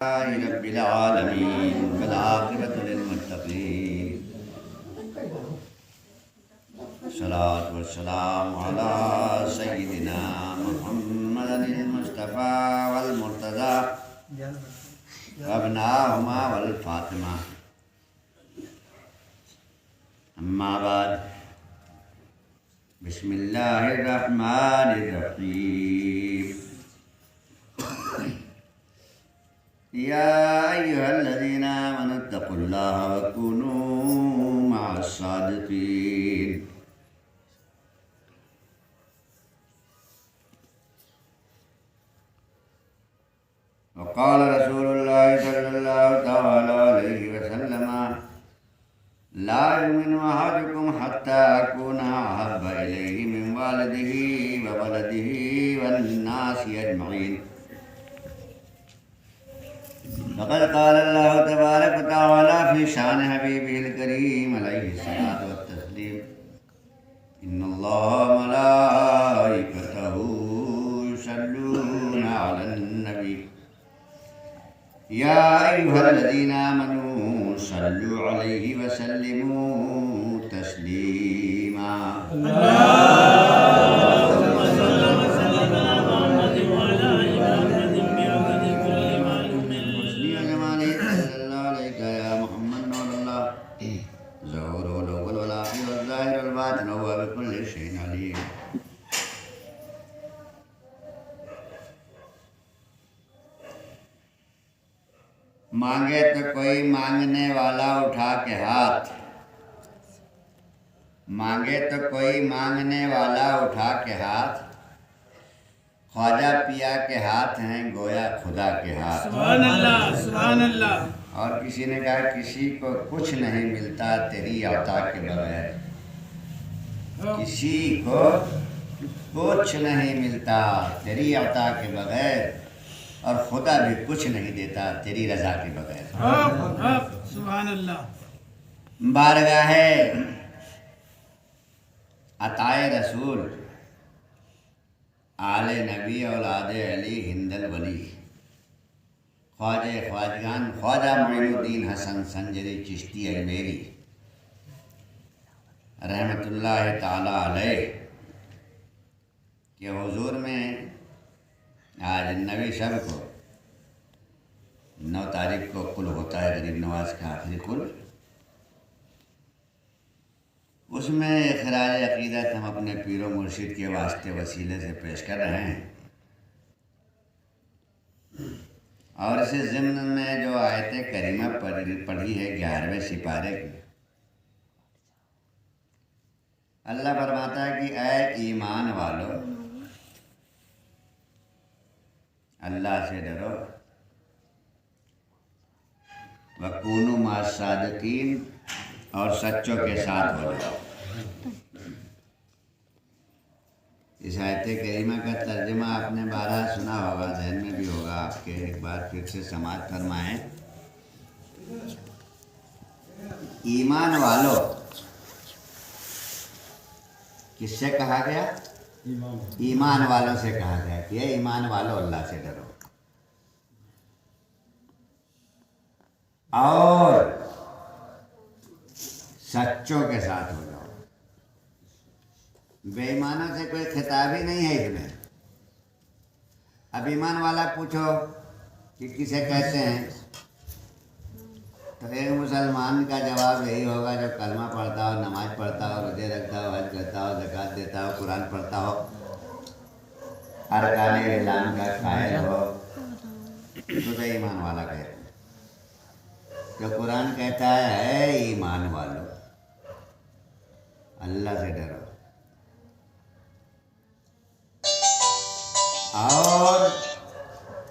रब्बिल आलमीन वल आक़िबतु लिल मुत्तक़ीन सलातु वस्सलामु अला सय्यिदिना मुहम्मदिल मुस्तफ़ा वल मुर्तज़ा वअबनाहुमा वल फ़ातिमा अम्मा बाद बिस्मिल्लाहिर रहमानिर रहीम या अय्युहल्लज़ीना आमनुत्तक़ुल्लाहा वकूनू मअस्सादिक़ीन। वक़ाल रसूलुल्लाहि सल्लल्लाहु तआला अलैहि वसल्लम ला युमिनु अहदुकुम हत्ता अकूना अहब्बा इलैहि मिन वालिदिही व वलदिही वन्नासि अजमईन। फ़क़द क़ाल अल्लाहु तबारक व तआला फ़ी शान हबीबिहिल करीम अलैहिस्सलातु वत्तस्लीम इन्नल्लाहा व मलाइकतहू युसल्लूना अलन नबी या अय्युहल्लज़ीना आमनू सल्लु अलैहि व सल्लिमू तस्लीमा। मांगे तो कोई मांगने वाला उठा के हाथ, मांगे तो कोई मांगने वाला उठा के हाथ, ख्वाजा पिया के हाथ हैं गोया खुदा के हाथ। सुभान अल्लाह, सुभान अल्लाह। और किसी ने कहा किसी को कुछ नहीं मिलता तेरी अता के बगैर, किसी को कुछ नहीं मिलता तेरी अता के बगैर, और खुदा भी कुछ नहीं देता तेरी रजा के बगैर। सुभान अल्लाह। बारगाहे अताए रसूल आले नबी औलादे अली हिंदल वली ख्वाजे ख्वाजगान ख्वाजा मोइनुद्दीन हसन संजरी चिश्ती अजमेरी रहमतुल्लाह ताला अलैह के हुजूर में आज नबी शब को 9 तारीख को कुल होता है गरीब नवाज का आखिरी कुल, उसमें खराज अक़ीदत हम अपने पीरो मुर्शिद के वास्ते वसीले से पेश कर रहे हैं। और इस ज़िम्न में जो आयत करीमा पढ़ी है 11वें सिपारे की, अल्लाह फरमाता है कि ऐ ईमान वालो अल्लाह से डरो, वकूनू मअस्सादिक़ीन और सच्चों के साथ हो जाओ। इस आयत करीमा का तर्जुमा आपने 12 सुना होगा, जहन में भी होगा आपके, एक बार फिर से समाअत फरमाएं। ईमान वालों किससे कहा गया? ईमान वालों से कहा गया कि ये ईमान वालों अल्लाह से डरो और सच्चों के साथ हो जाओ। बेईमानों से कोई खिताब ही नहीं है इसमें। अब ईमान वाला पूछो कि किसे कहते हैं, तो एक मुसलमान का जवाब यही होगा जो कलमा पढ़ता हो, नमाज पढ़ता हो, रोजे रखता हो, हज करता हो, ज़कात देता हो, कुरान पढ़ता हो, अरकान इस्लाम का कायल हो, तो ईमान वाला कहते हैं। तो कुरान कहता है ईमान वालों अल्लाह से डरो और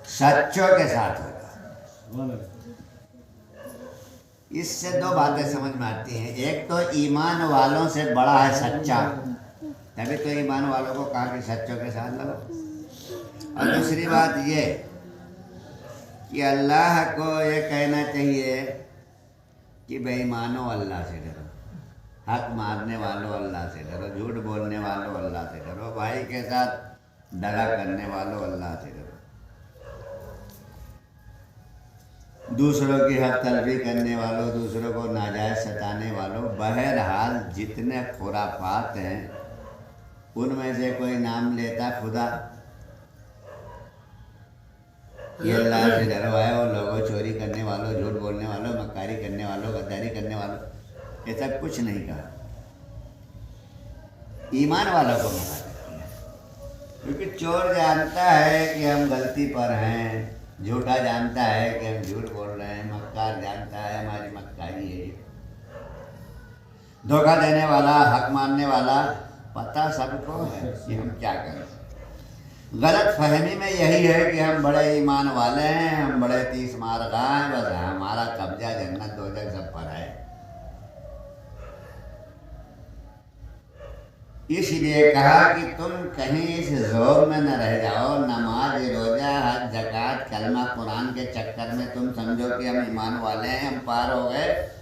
सच्चों के साथ हो। इससे 2 बातें समझ में आती हैं। एक तो ईमान वालों से बड़ा है सच्चा, तभी तो ईमान वालों को कहा कि सच्चों के साथ लगो। और दूसरी बात ये कि अल्लाह को ये कहना चाहिए कि बेईमानों अल्लाह से डरो, हक मारने वालों अल्लाह से डरो, झूठ बोलने वालों अल्लाह से डरो, भाई के साथ दगा करने वालों अल्लाह से डरो। दूसरों की हक तलफी करने वालों, दूसरों को नाजायज सताने वालों, बहरहाल जितने खुराफात हैं उनमें से कोई नाम लेता खुदा, ये अल्लाह से डरो है, और लोगों चोरी करने वालों, झूठ बोलने वालों, मक्कारी करने वालों, गद्दारी करने वालों, ये सब कुछ नहीं कहा। ईमान वालों को मना करती है, क्योंकि चोर जानता है कि हम गलती पर हैं, झूठा जानता है कि हम झूठ बोल रहे हैं, मक्कार जानता है हमारी मक्कारी है, धोखा देने वाला, हक मानने वाला, पता सबको है कि हम क्या करें। गलत फहमी में यही है कि हम बड़े ईमान वाले हैं, हम बड़े 30 मारगा हैं, बस हमारा कब्जा जन्नत दोजख सब पर है। इसलिए कहा कि तुम कहीं इस जोर में न रह जाओ, नमाज, रोजा, हज, ज़कात, कलमा, कुरान के चक्कर में तुम समझो कि हम ईमान वाले हैं, हम पार हो गए।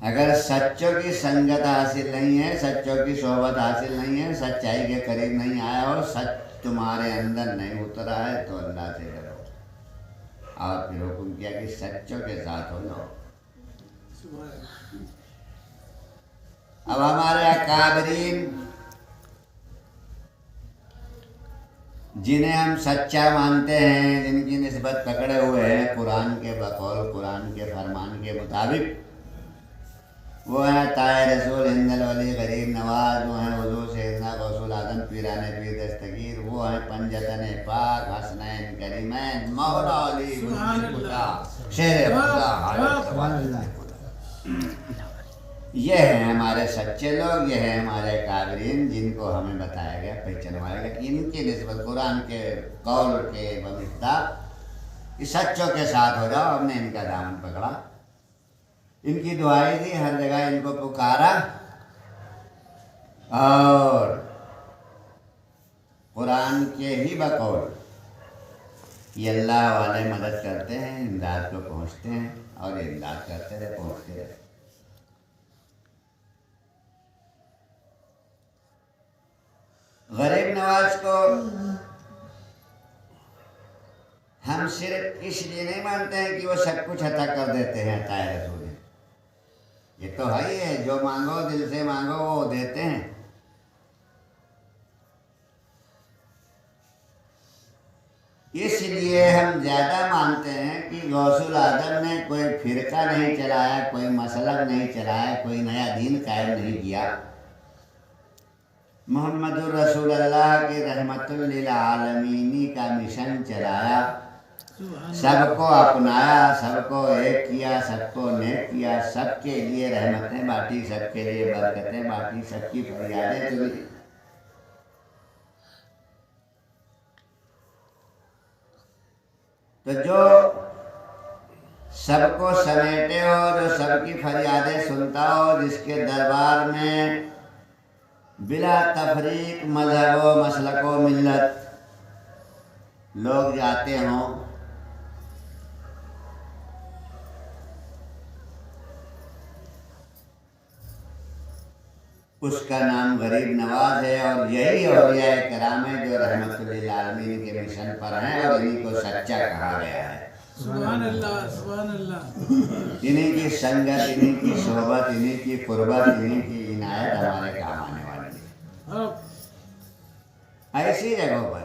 अगर सच्चों की संगत हासिल नहीं है, सच्चों की सोहबत हासिल नहीं है, सच्चाई के करीब नहीं आया हो, सच तुम्हारे अंदर नहीं उतरा है, तो अल्लाह से डरो। और फिर हुक्म किया कि सच्चों के साथ हो जाओ। अब हमारे अकाबरीन जिन्हें हम सच्चा मानते हैं, जिनकी निस्बत पकड़े हुए हैं कुरान के बकौल, कुरान के फरमान के मुताबिक, वो हैं ताए रसूल हिंदल वली गरीब नवाज, वो हैं हुजूर सैयदना गौसुल आजम पीराने पीर दस्तगीर, वो हैं पंजतन पाक हसनैन करीमैन मौला अली खुदा शेर खुदा। ये हैं हमारे सच्चे लोग, ये हैं हमारे काबरीन, जिनको हमें बताया गया, पहचानवाया गया कि इनकी निस्बत कुरान के कौल के बमिता सच्चों के साथ हो जाओ। हमने इनका दामन पकड़ा, इनकी दुआएं दी, हर जगह इनको पुकारा, और कुरान के ही बकौल ये अल्लाह वाले मदद करते हैं, इमदाद को पहुँचते हैं, और ये इमदाद करते रहे, पहुँचते रहे। गरीब नवाज को हम सिर्फ इसलिए नहीं मानते हैं कि वो सब कुछ अता कर देते हैं, ताए रसूल, ये तो है ही है, जो मांगो दिल से मांगो वो देते हैं। इसलिए हम ज़्यादा मानते हैं कि गौसुल आजम ने कोई फिरका नहीं चलाया, कोई मसलक नहीं चलाया, कोई नया दीन कायम नहीं किया। मोहम्मदुर रसूलुल्लाह के रहमतुल लिल आलमीनी का मिशन चलाया, सबको अपनाया, सबको एक किया, सबको नेक किया, सबके लिए रहमतें बांटी, सबके लिए बरकतें बांटी, सबकी फरियादें सुनी। तो जो सबको समेटे हो, जो सबकी फरियादें सुनता हो, जिसके दरबार में बिला तफरीक मजहब व मसलक व मिल्लत लोग जाते हों, उसका नाम गरीब नवाज है। और यही औलिया कराम है जो रहमतुल लिल आलमीन के मिशन पर हैं, और इन्हीं को सच्चा कहा गया है। सुभान अल्लाह, सुभान अल्लाह। इन्हीं की संगत, इन्हीं की सोहबत, इन्हीं की कुर्बत, इन्हीं की इनायत हमारे काम आने वाली है। ऐसी जगहों पर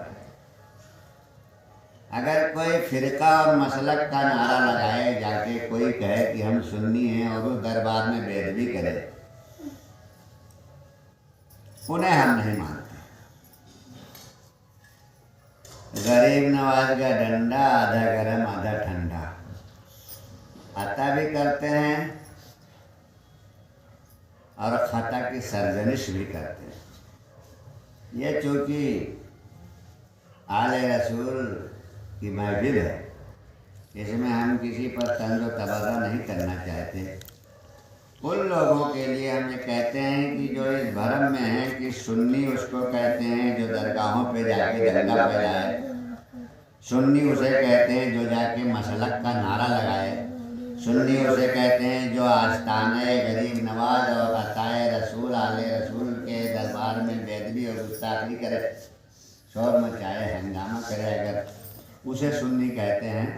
अगर कोई फिरका और मसलक का नारा लगाए, जाके कोई कहे कि हम सुन्नी हैं, और उस दरबार में बेदबी करे, उन्हें हम नहीं मानते। गरीब नवाज का डंडा आधा गरम आधा ठंडा, अता भी करते हैं और खता की सरजनिश भी करते हैं। ये चूँकि आले रसूल की महफिल है, इसमें हम किसी पर तंज व तबर्रा नहीं करना चाहते। उन लोगों के लिए हम ये कहते हैं कि जो इस भरम में है कि सुन्नी उसको कहते हैं जो दरगाहों पे जाके दंगा फैलाए, सुन्नी उसे कहते हैं जो जाके मसलक का नारा लगाए, सुन्नी उसे कहते हैं जो आस्ताने गरीब नवाज और अताए रसूल आले रसूल के दरबार में बेदबी और गुस्ताखी करे, शोर मचाए, हंगामा करे, अगर उसे सुन्नी कहते हैं।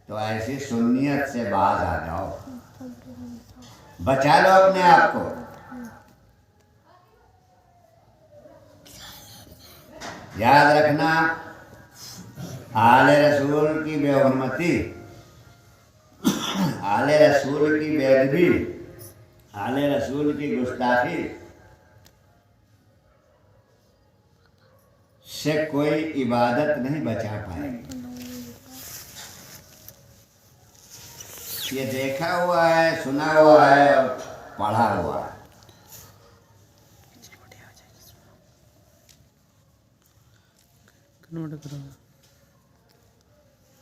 तो ऐसी सुन्नियत से बाज आ जाओ, बचा लो अपने आप को। याद रखना, आले रसूल की बेहुरमती, आले रसूल की बेअदबी, आले रसूल की गुस्ताखी से कोई इबादत नहीं बचा पाएगी। ये देखा हुआ है, सुना हुआ है और पढ़ा हुआ है।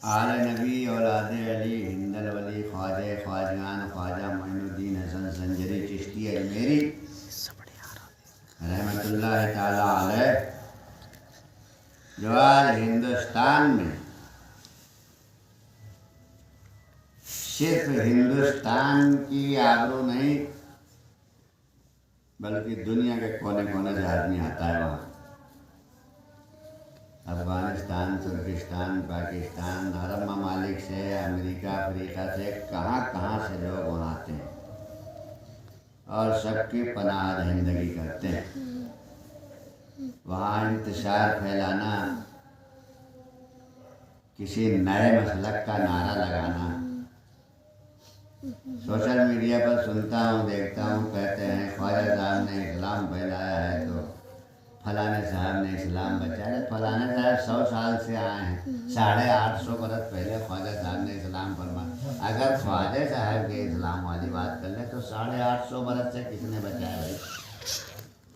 आले नबी औलादे अली हिंदल वली ख्वाजे ख्वाजान ख्वाजा मोइनुद्दीन हसन संजरी चिश्ती अजमेरी रहमतुल्लाह ताला अलैह, जो आज हिंदुस्तान में, सिर्फ हिंदुस्तान की आबरू नहीं बल्कि दुनिया के कोने कोने से आदमी आता है वहाँ। अफगानिस्तान, तुर्किस्तान, पाकिस्तान, अरब ममालिक से, अमेरिका, अफ्रीका से, कहाँ कहाँ से लोग वहाँ आते हैं और सबकी पनाह दहिंदगी करते हैं। वहाँ इंतशार फैलाना, किसी नए मसलक का नारा लगाना, सोशल मीडिया पर सुनता हूँ, देखता हूँ, कहते हैं ख्वाजा साहब ने इस्लाम फैलाया है तो फलाने साहब ने इस्लाम बचाया। फलाने साहब 100 साल से आए हैं, 850 बरस पहले ख्वाजा साहब ने इस्लाम फरमाया। अगर ख्वाजा साहब के इस्लाम वाली बात कर ले तो 850 बरस से किसने बचाया भाई?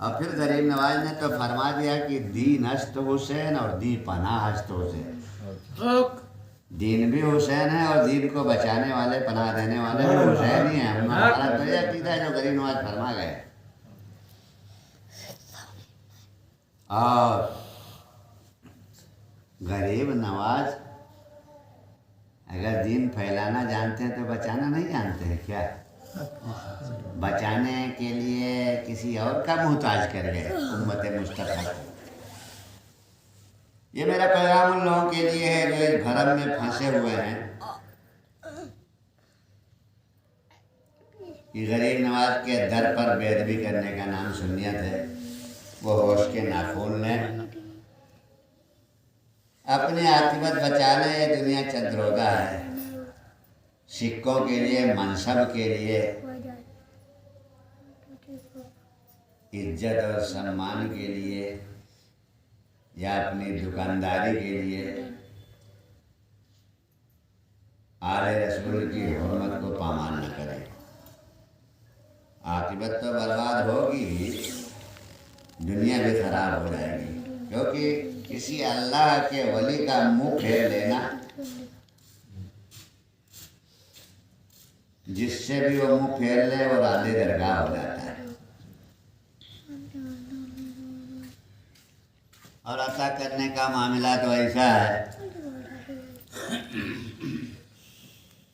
और फिर गरीब नवाज ने तो फरमा दिया कि दीन हस्त हुसैन और दी पनाह हस्त हुसैन। दीन भी हुसैन है और दीन को बचाने वाले, पनाह देने वाले भी हुसैन ही हैं। हमारा तो यह अकीदा है जो गरीब नवाज फरमा गए। और गरीब नवाज अगर दीन फैलाना जानते हैं तो बचाना नहीं जानते हैं क्या? बचाने के लिए किसी और का मोहताज कर गए उम्मत मुस्तफ़ा को। ये मेरा पैगाम उन लोगों के लिए है जो इस भरम में फंसे हुए हैं कि गरीब नवाज के दर पर बेअदबी करने का नाम सुन्नियत है। वो होश के नाखून लें, अपनी आतिबत बचा लें। ये दुनिया चंद्रोगा है, सिक्कों के लिए, मनसब के लिए, इज्जत और सम्मान के लिए या अपनी दुकानदारी के लिए आले रसूल की हुर्मत को पामाल न करें। आतिबत तो बर्बाद होगी ही, दुनिया भी खराब हो जाएगी। क्योंकि किसी अल्लाह के वली का मुंह फेर लेना, जिससे भी वो मुंह फेर ले वो राधे दरगाह हो जाता है। और अता करने का मामला तो ऐसा है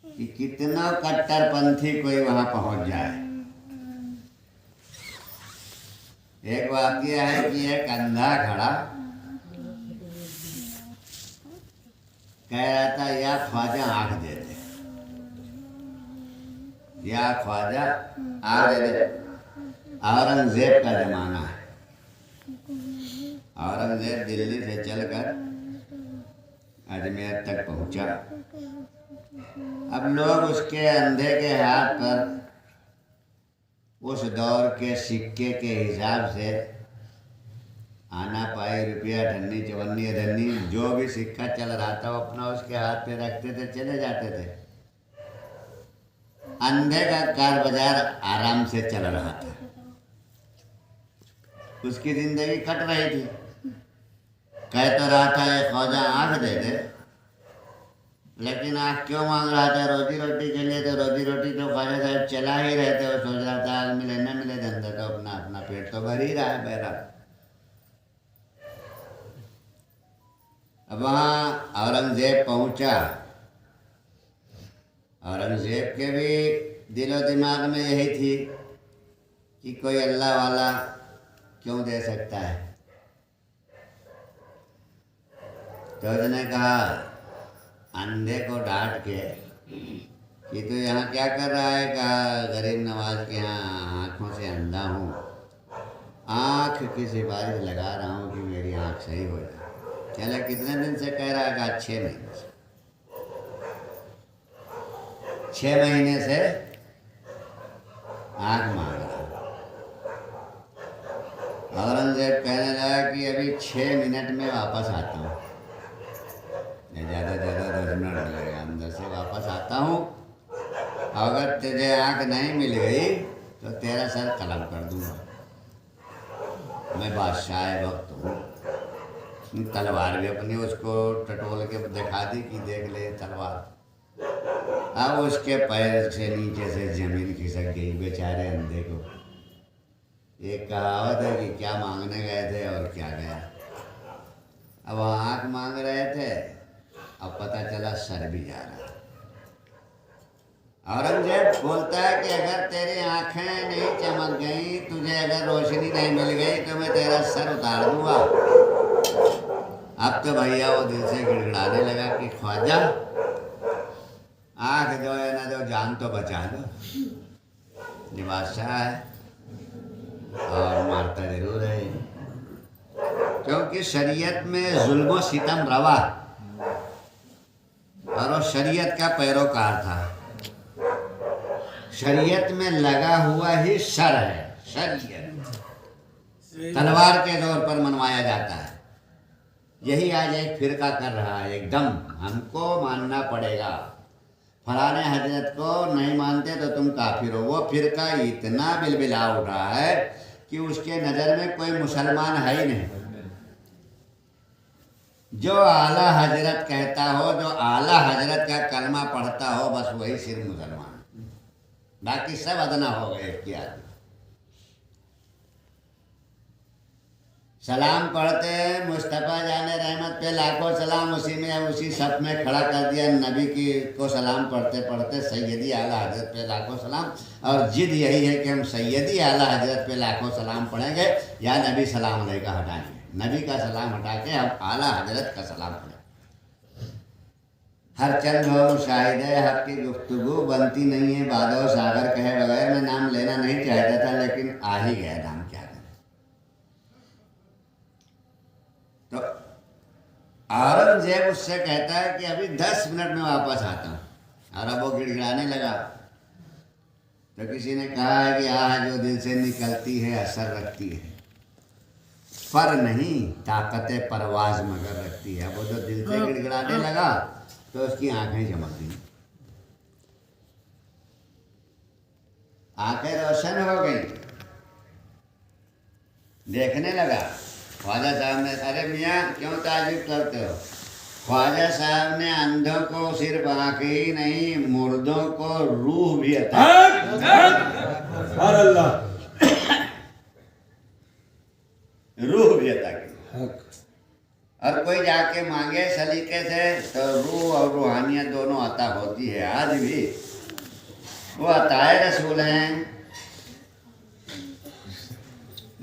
कि कितना कट्टरपंथी कोई वहां पहुंच जाए। एक वाकया है कि एक अंधा खड़ा कह रहा था या ख्वाजा आँख दे दे, या ख्वाजा आँख दे दे। औरंगजेब का जमाना है। औरंगजेब दिल्ली से चलकर अजमेर तक पहुंचा। अब लोग उसके अंधे के हाथ पर उस दौर के सिक्के के हिसाब से आना पाई, रुपया, ठन्नी, चवन्नी, धन्नी, जो भी सिक्का चल रहा था वो अपना उसके हाथ पे रखते थे, चले जाते थे। अंधे का कार बाजार आराम से चल रहा था, उसकी जिंदगी कट रही थी। कह तो रहा था ये ख्वाजा आँख दे दे, लेकिन आँख क्यों मांग रहा था? रोजी रोटी के लिए। तो रोजी रोटी तो ख्वाजा साहब चला ही रहे थे। वो सोच रहा था आग मिले न मिले, धंधा तो अपना पेट तो भर ही रहा है बहरा। अब वहाँ औरंगजेब पहुँचा। औरंगजेब के भी दिलो दिमाग में यही थी कि कोई अल्लाह वाला क्यों दे सकता है। तो उसने कहा अंधे को डांट के कि तू यहाँ क्या कर रहा है, कहा गरीब नवाज के यहाँ आँखों से अंधा हूँ, आँख की सिफारिश लगा रहा हूँ कि मेरी आँख सही हो जाए। चला कितने दिन से कह रहा है, कहा 6 महीने से। 6 महीने से आँख मांग रहा। औरंगजेब कहने लगा कि अभी 6 मिनट में वापस आता हूँ, ज़्यादा 10 मिनट लगेगा, अंदर से वापस आता हूँ। अगर तुझे आँख नहीं मिल गई तो तेरा सर कलम कर दूँगा। मैं बादशाह वक्त हूँ। तलवार भी अपनी उसको टटोल के दिखा दी कि देख ले तलवार। अब उसके पैर से नीचे से जमीन खिसक गई बेचारे अंधे को। एक कहावत है कि क्या मांगने गए थे और क्या गया। अब आँख मांग रहे थे, अब पता चला सर भी जा रहा। औरंगजेब बोलता है कि अगर तेरी आंखें नहीं चमक गई, तुझे अगर रोशनी नहीं मिल गई तो मैं तेरा सर उतार दूंगा। अब तो भैया वो दिल से गिड़गिड़ाने लगा कि ख्वाजा आँख दो या ना दो, जान तो बचा दो। ये बादशाह है और मारता जरूर है, क्योंकि शरीयत में जुल्म सितम रवा और वो शरीयत का पैरोकार था। शरीयत में लगा हुआ ही सर है। शरीयत तलवार के तौर पर मनवाया जाता है। यही आज एक फिरका कर रहा है। एकदम हमको मानना पड़ेगा, फलाने हजरत को नहीं मानते तो तुम काफिर हो। वो फिरका इतना बिलबिला उठा है कि उसके नज़र में कोई मुसलमान है ही नहीं। जो आला हजरत कहता हो, जो आला हजरत का कलमा पढ़ता हो, बस वही सिर्फ मुसलमान, बाकी सब अदना हो गए। क्या सलाम पढ़ते हैं, मुस्तफ़ा जाने रहमत पे लाखों सलाम, उसी में उसी सब में खड़ा कर दिया नबी की को सलाम पढ़ते पढ़ते सैयदी आला हजरत पे लाखों सलाम। और जिद यही है कि हम सैयदी आला हजरत पे लाखों सलाम पढ़ेंगे या नबी सलाम अलैका हटाएंगे। नबी का सलाम हटा के हम आला हजरत का सलाम पढ़ें। हर चंद हो मुशाहिद है, हक की गुफ्तगू बनती नहीं है बादो सागर कहे बगैर। मैं नाम लेना नहीं चाहता था लेकिन आ ही गया नाम, क्या करें। तो औरंगजेब उससे कहता है कि अभी 10 मिनट में वापस आता हूँ, और अब वो गिड़गिड़ाने लगा। तो किसी ने कहा है कि आह जो दिल से निकलती है असर रखती है, पर नहीं ताकत परवाज मगर रखती है। वो जो दिल से गिड़गिड़ाने लगा तो उसकी आंखें चमक गई, आंखें रोशन हो गई, देखने लगा। ख्वाजा साहब ने, अरे मियाँ क्यों ताजुब करते हो? ख्वाजा साहब ने अंधों को सिर्फ आंखें ही नहीं, मुर्दों को रूह भी अता रूह भी अता की। और कोई जाके मांगे सलीके से तो रूह और रूहानियत दोनों अता होती है। आज भी वो अताए रसूल हैं।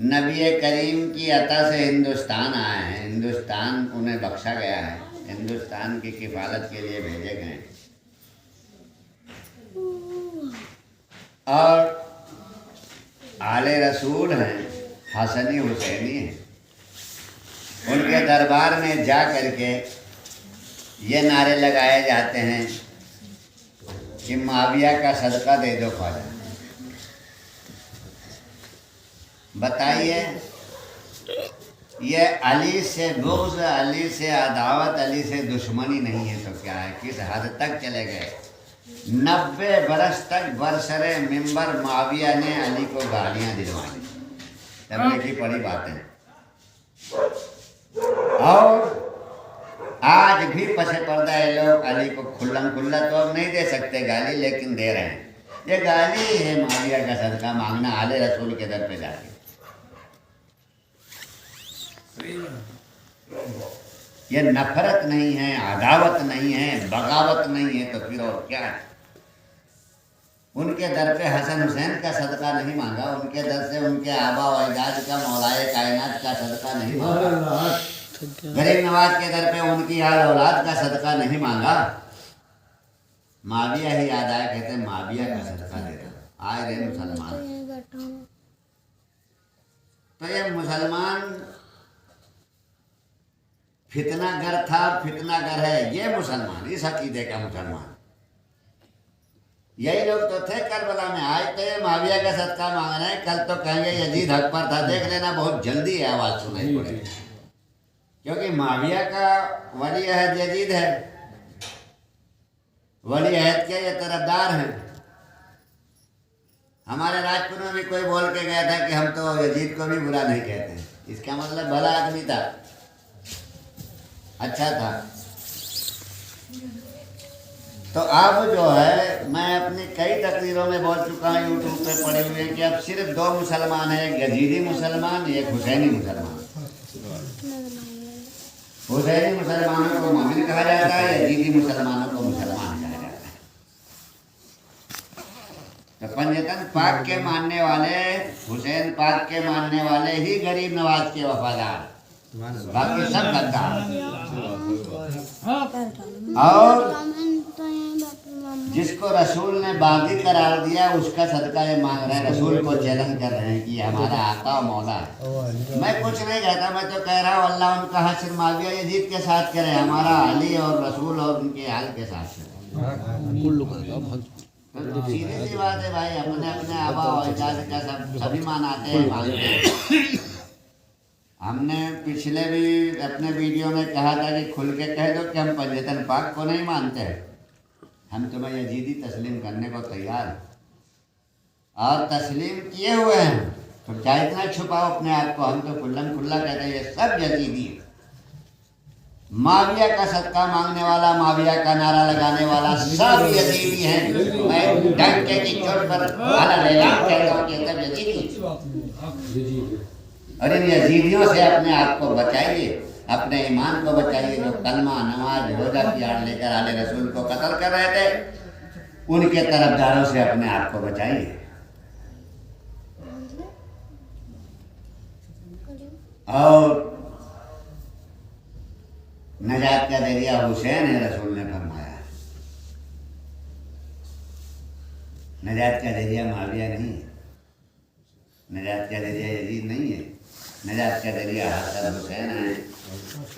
नबी करीम की अता से हिंदुस्तान आए हैं, हिंदुस्तान उन्हें बख्शा गया है, हिंदुस्तान की किफालत के लिए भेजे गए। और आले रसूल हैं, हसनी हुसैनी हैं। उनके दरबार में जा करके ये नारे लगाए जाते हैं कि माविया का सदका दे दो ख्वाजा। बताइए, ये अली से बुग़्ज़, अली से अदावत, अली से दुश्मनी नहीं है तो क्या है? किस हद तक चले गए? 90 बरस तक बरसरे मिंबर माविया ने अली को गालियाँ दिलवाई। तब की बड़ी बातें। और आज भी पसे पर्दा ये लोग अली को खुल्लम खुल्ला तो अब नहीं दे सकते गाली, लेकिन दे रहे हैं। ये गाली है माविया का सदका मांगना आले रसूल के दर पे जाके। ये नफरत नहीं है, अदावत नहीं है, बगावत नहीं है तो फिर और क्या है? उनके दर पे हसन हुसैन का सदका नहीं मांगा, उनके दर से उनके आबा व अजदाद का, मौलाए कायनात का सदका नहीं मांगा। गरीब नवाज के दर पे उनकी याद औलाद का सदका नहीं मांगा, माविया ही याद आया, कहते हैं माविया का सदका दे रहा। आए रहे मुसलमान, तो ये मुसलमान फितनागर था, फितनागर है ये मुसलमान, इस अकीदे का मुसलमान। यही लोग तो थे करबला में, आज तो ये माविया का सदका मांग रहे हैं, कल तो कहेंगे यजीद हक पर था। देख लेना बहुत जल्दी है आवाज सुनाई पड़ेगी, क्योंकि माविया का वली अहद यजीद है, वली अहद के ये तरफदार हैं। हमारे राजपुर में भी कोई बोल के गया था कि हम तो यजीद को भी बुरा नहीं कहते हैं, इसका मतलब भला आदमी था, अच्छा था। तो अब जो है मैं अपनी कई तकरीरों में बोल चुका हूँ, यूट्यूब पे पड़े हुए कि अब सिर्फ दो मुसलमान हैं, एक यजीदी मुसलमान, एक हुसैनी मुसलमान। हुसैनी मुसलमानों को मोमिन कहा जाता है, यजीदी मुसलमानों को मुसलमान कहा जाता है। तो पंजतन पाक के मानने वाले, हुसैन पाक के मानने वाले ही गरीब नवाज के वफादार, बाकी सब गद्दार। और जिसको रसूल ने बागी करार दिया उसका सदका ये मांग रहे हैं, रसूल को चैलेंज कर रहे हैं कि हमारा आका और मौला है। मैं कुछ नहीं कहता, मैं तो कह रहा हूँ अल्लाह उनका हश्र माविया यजीद के साथ करे, हमारा अली और रसूल और उनके हाल के साथ करे। तो सीधी सी बात है भाई, अपने अपने आबा और अजदाद का सभी मानते हैं, मानते हैं। हमने पिछले भी अपने वीडियो में कहा था कि खुल के कह दो कि हम पंजतन पाक को नहीं मानते, हम तुम्हें यजीदी तस्लीम करने को तैयार हैं और तस्लीम किए हुए हैं। तो क्या इतना छुपाओ अपने आप को, हम तो खुल्लम खुल्ला कहते हैं ये सब यजीदी है। माविया का सदका मांगने वाला, माविया का नारा लगाने वाला सब यजीदी हैं। मैं डंके की चोट पर कहता हूँ कि सब यजीदी। और इन यजीदियों से अपने आप को बचाइए, अपने ईमान को बचाइए। जो कलमा, नमाज, रोजा की आड़ लेकर आले रसूल को कत्ल कर रहे थे, उनके तरफदारों से अपने आप को बचाइए। और नजात का जरिया हुसैन है, रसूल ने फरमाया। नजात का जरिया माविया नहीं है, नजात का जरिया यजीद नहीं है, नजात का जरिया हसन हुसैन है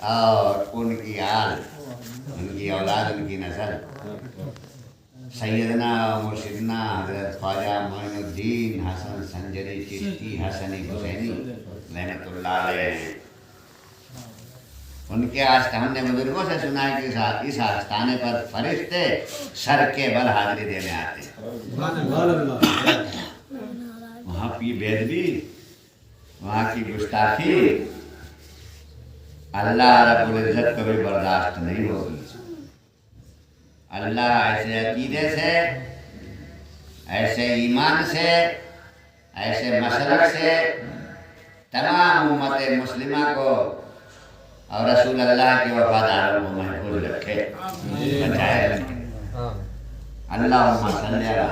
और उनकी आल, उनकी औलाद, उनकी नस्ल। सैयदना मुर्शिदना हज़रत ख्वाजा मोइनुद्दीन हसन संजरी चिश्ती हसनी हुसैनी रहमतुल्लाह अलैह, उनके आस्था हमने बुजुर्गों से सुना है कि इस आस्थाने पर फरिश्ते सर के बल हाजिरी देने आते हैं। वहाँ की बेदबी, वहाँ की गुस्ताखी अल्लाह रब्बुल इज़्ज़त कभी बर्दाश्त नहीं होगी। अल्लाह ऐसे अकीदे से, ऐसे ईमान से, ऐसे मसलक से तमाम उम्मत मुस्लिमा को और रसूल अल्लाह के वफादारों को महफूज रखे, बचाए रखे। अल्लाहुम्मा सल्ली अला